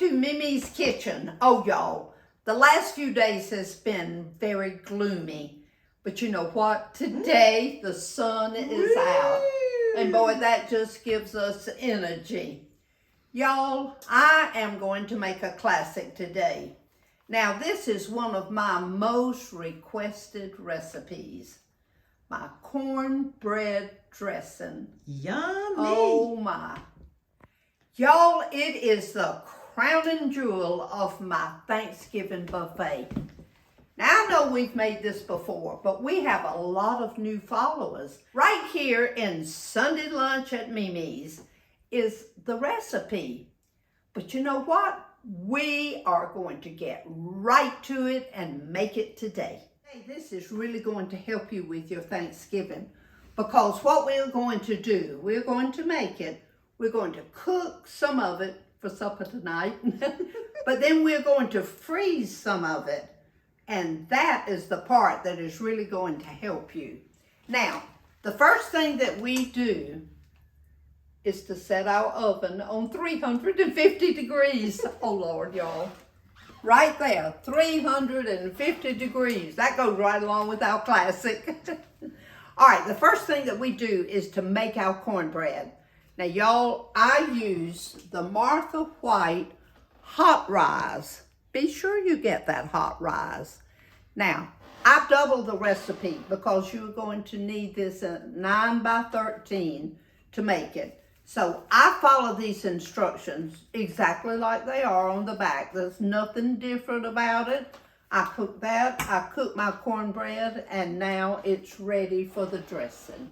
to MeMe's Kitchen. Oh, y'all, the last few days has been very gloomy. But you know what? Today, the sun is out. And boy, that just gives us energy. Y'all, I am going to make a classic today. Now, this is one of my most requested recipes. My cornbread dressing. Yummy. Oh, my. Y'all, it is the crowning jewel of my Thanksgiving buffet. Now, I know we've made this before, but we have a lot of new followers. Right here in Sunday Lunch at MeMe's is the recipe. But you know what? We are going to get right to it and make it today. Hey, this is really going to help you with your Thanksgiving, because what we're going to do, we're going to make it. We're going to cook some of it for supper tonight, but then we're going to freeze some of it. And that is the part that is really going to help you. Now, the first thing that we do is to set our oven on 350 degrees. Oh, Lord, y'all. Right there, 350 degrees. That goes right along with our classic. All right, the first thing that we do is to make our cornbread. Now, y'all, I use the Martha White hot rise. Be sure you get that hot rise. Now, I've doubled the recipe because you're going to need this at 9 by 13 to make it. So I follow these instructions exactly like they are on the back. There's nothing different about it. I cook that, I cook my cornbread, and now it's ready for the dressing.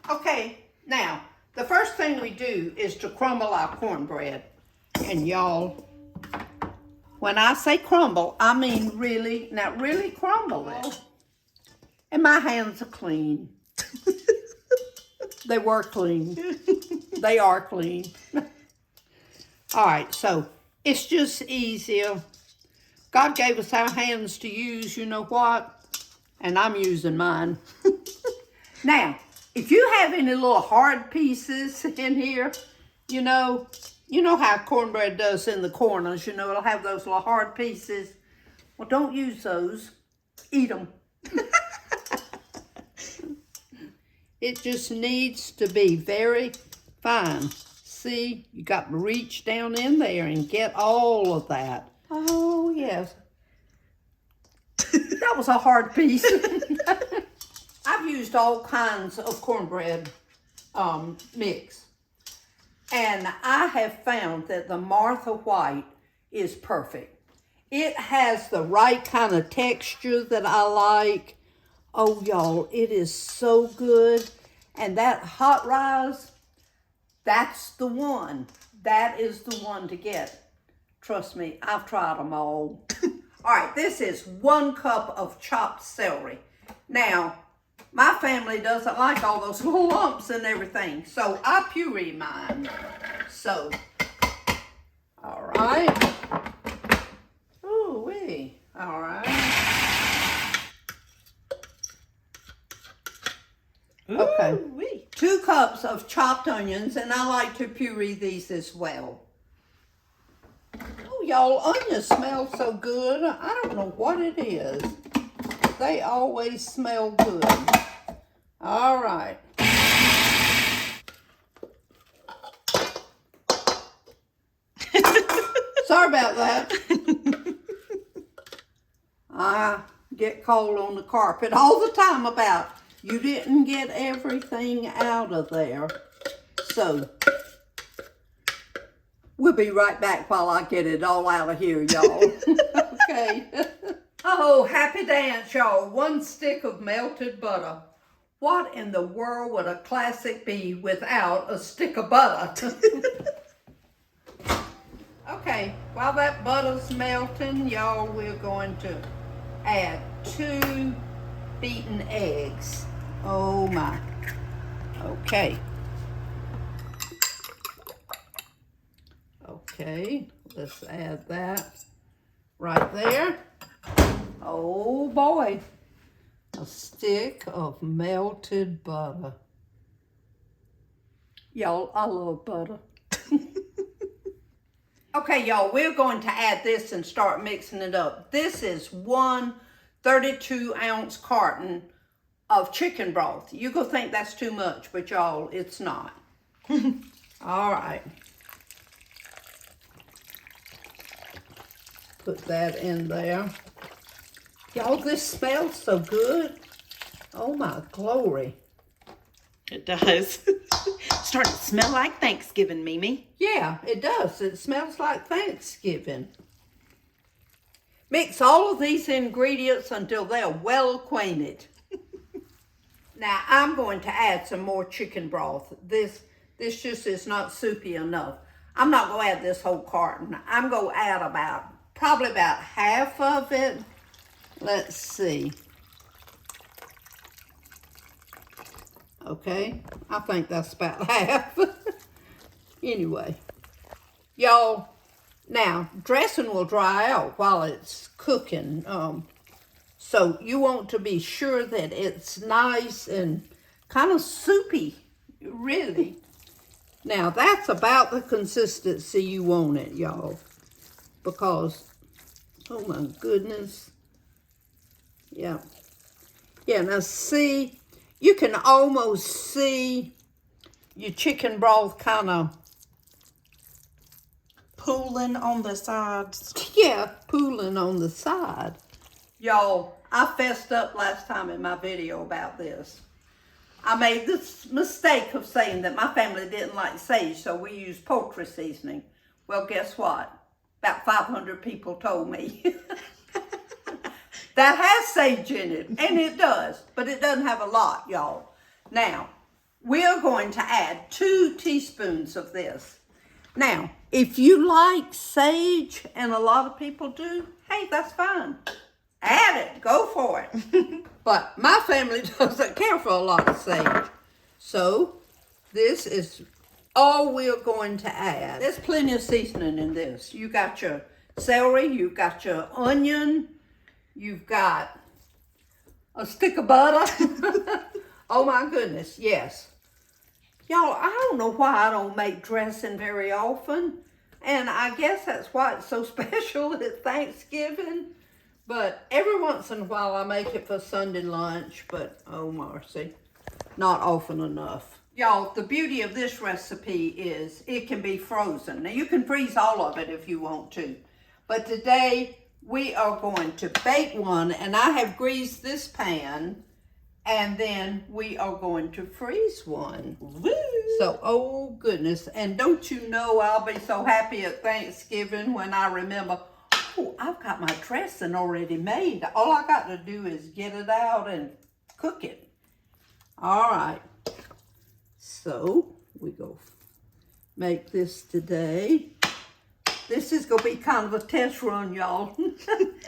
Okay, now, the first thing we do is to crumble our cornbread. And y'all, when I say crumble, I mean really, now really crumble it. And my hands are clean. They were clean. They are clean. All right, so it's just easier. God gave us our hands to use, you know what? And I'm using mine. Now, if you have any little hard pieces in here, you know how cornbread does in the corners. You know, it'll have those little hard pieces. Well, don't use those. Eat them. It just needs to be very fine. See, you got to reach down in there and get all of that. Oh, yes. That was a hard piece. I've used all kinds of cornbread mix. And I have found that the Martha White is perfect. It has the right kind of texture that I like. Oh, y'all, it is so good. And that hot rise, that's the one. That is the one to get. Trust me, I've tried them all. All right, this is 1 cup of chopped celery. Now, my family doesn't like all those little lumps and everything, so I puree mine. So, all right. Ooh-wee. All right. Okay. Ooh-wee. 2 cups of chopped onions, and I like to puree these as well. Oh, y'all, onions smell so good. I don't know what it is. They always smell good. All right. Sorry about that. I get called on the carpet all the time about you didn't get everything out of there. So, we'll be right back while I get it all out of here, y'all. Okay. Oh, happy dance, y'all. 1 stick of melted butter. What in the world would a classic be without a stick of butter? Okay, while that butter's melting, y'all, we're going to add 2 beaten eggs. Oh my. Okay. Okay, let's add that right there. Oh boy. A stick of melted butter. Y'all, I love butter. Okay, y'all, we're going to add this and start mixing it up. This is one 32-ounce carton of chicken broth. You go think that's too much, but y'all, it's not. All right. Put that in there. Y'all, this smells so good. Oh my glory. It does. Starting to smell like Thanksgiving, Mimi. Yeah, it does. It smells like Thanksgiving. Mix all of these ingredients until they're well acquainted. Now, I'm going to add some more chicken broth. This just is not soupy enough. I'm not going to add this whole carton. I'm going to add probably about half of it. Let's see. Okay, I think that's about half. Anyway, y'all, now dressing will dry out while it's cooking. So you want to be sure that it's nice and kind of soupy, really. Now that's about the consistency you want it, y'all, because, oh my goodness. Yeah, now see, you can almost see your chicken broth kind of pooling on the sides. Yeah, pooling on the side. Y'all, I fessed up last time in my video about this. I made this mistake of saying that my family didn't like sage, so we used poultry seasoning. Well, guess what? About 500 people told me. That has sage in it, and it does, but it doesn't have a lot, y'all. Now, we're going to add 2 teaspoons of this. Now, if you like sage, and a lot of people do, hey, that's fine. Add it, go for it. But my family doesn't care for a lot of sage. So, this is all we're going to add. There's plenty of seasoning in this. You got your celery, you've got your onion, you've got a stick of butter. Oh my goodness, yes. Y'all, I don't know why I don't make dressing very often. And I guess that's why it's so special at Thanksgiving. But every once in a while I make it for Sunday lunch. But oh mercy, not often enough. Y'all, the beauty of this recipe is it can be frozen. Now you can freeze all of it if you want to. But today we are going to bake one, and I have greased this pan, and then we are going to freeze one. Woo! So, oh goodness, and don't you know I'll be so happy at Thanksgiving when I remember, oh, I've got my dressing already made. All I got to do is get it out and cook it. All right, so we go make this today. This is going to be kind of a test run, y'all.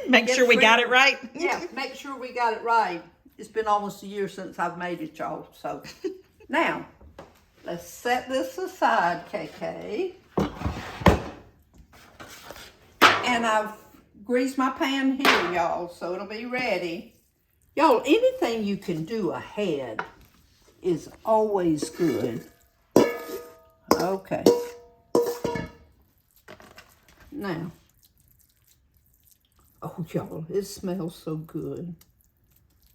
Make sure we got it right. Yeah, make sure we got it right. It's been almost a year since I've made it, y'all. So now, let's set this aside, KK. And I've greased my pan here, y'all, so it'll be ready. Y'all, anything you can do ahead is always good. Okay. Now, oh y'all, it smells so good.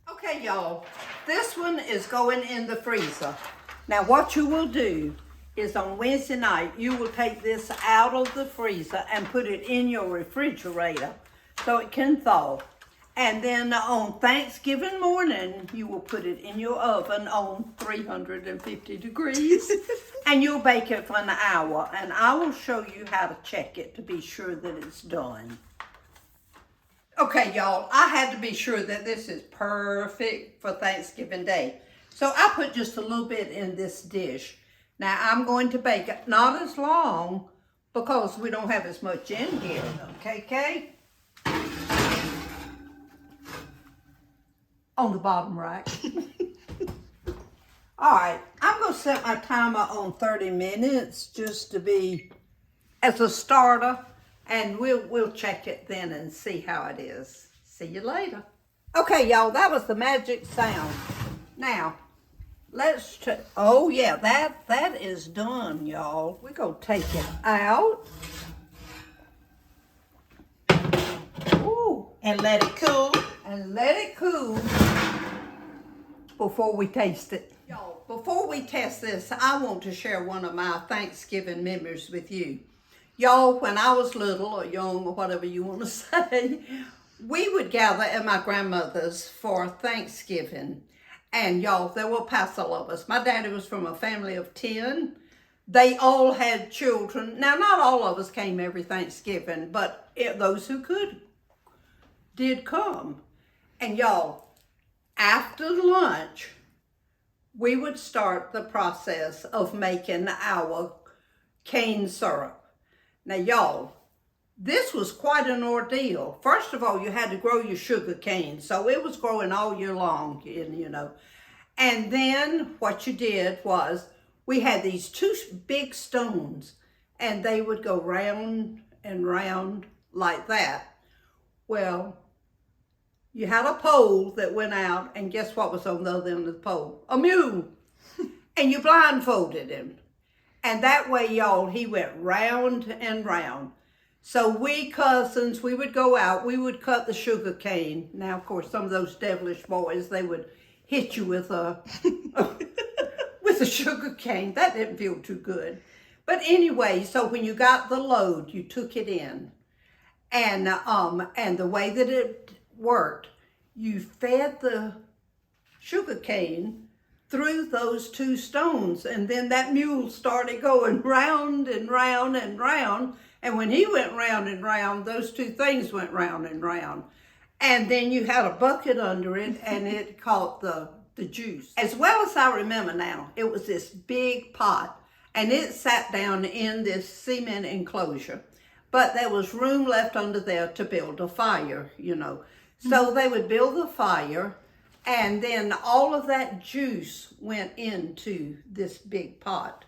Okay, y'all, this one is going in the freezer. Now, what you will do is on Wednesday night, you will take this out of the freezer and put it in your refrigerator so it can thaw. And then on Thanksgiving morning, you will put it in your oven on 350 degrees and you'll bake it for an hour. And I will show you how to check it to be sure that it's done. Okay, y'all, I had to be sure that this is perfect for Thanksgiving Day. So I put just a little bit in this dish. Now I'm going to bake it not as long because we don't have as much in here, okay, Kay? On the bottom rack. All right, I'm gonna set my timer on 30 minutes just to be as a starter, and we'll check it then and see how it is. See you later. Okay, y'all, that was the magic sound. Now, let's check. Oh yeah, that is done, y'all. We're gonna take it out. And let it cool. And let it cool before we taste it. Y'all, before we test this, I want to share one of my Thanksgiving memories with you. Y'all, when I was little or young or whatever you want to say, we would gather at my grandmother's for Thanksgiving. And y'all, there were past all of us. My daddy was from a family of 10. They all had children. Now, not all of us came every Thanksgiving, but those who could did come. And y'all, after lunch, we would start the process of making our cane syrup. Now, y'all, this was quite an ordeal. First of all, you had to grow your sugar cane, so it was growing all year long, you know. And then what you did was we had these two big stones, and they would go round and round like that. Well, you had a pole that went out, and guess what was on the other end of the pole? A mule. And you blindfolded him. And that way, y'all, he went round and round. So we cousins, we would go out, we would cut the sugar cane. Now, of course, some of those devilish boys, they would hit you with a sugar cane. That didn't feel too good. But anyway, so when you got the load, you took it in. And the way that it worked, you fed the sugar cane through those two stones, and then that mule started going round and round and round, and when he went round and round, those two things went round and round. And then you had a bucket under it, and it caught the juice. As well as I remember now, it was this big pot, and it sat down in this cement enclosure. But there was room left under there to build a fire, you know. So they would build the fire, and then all of that juice went into this big pot.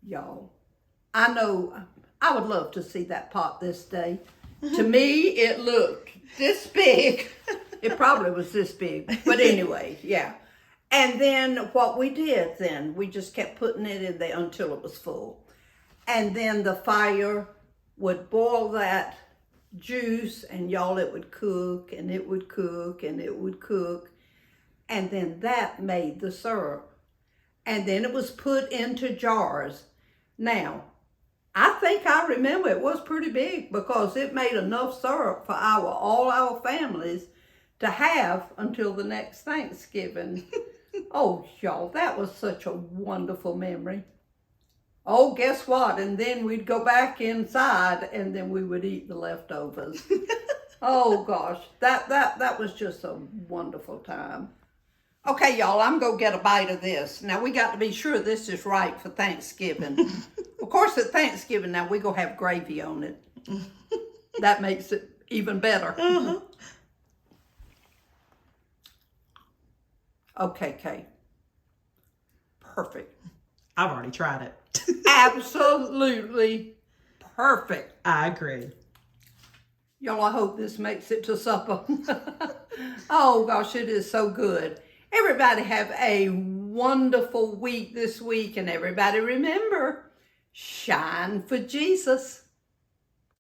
Y'all, I know, I would love to see that pot this day. To me, it looked this big. It probably was this big, but anyway, yeah. And then what we did then, we just kept putting it in there until it was full. And then the fire would boil that juice, and y'all, it would cook, and it would cook, and it would cook. And then that made the syrup. And then it was put into jars. Now, I think I remember it was pretty big because it made enough syrup for all our families to have until the next Thanksgiving. Oh, y'all, that was such a wonderful memory. Oh, guess what? And then we'd go back inside, and then we would eat the leftovers. Oh, gosh, that was just a wonderful time. Okay, y'all, I'm going to get a bite of this. Now, we got to be sure this is right for Thanksgiving. Of course, at Thanksgiving, now, we're going to have gravy on it. That makes it even better. Uh-huh. Okay, Kay. Perfect. I've already tried it. Absolutely perfect. I agree. Y'all, I hope this makes it to supper. Oh, gosh, it is so good. Everybody have a wonderful week this week, and everybody remember, shine for Jesus.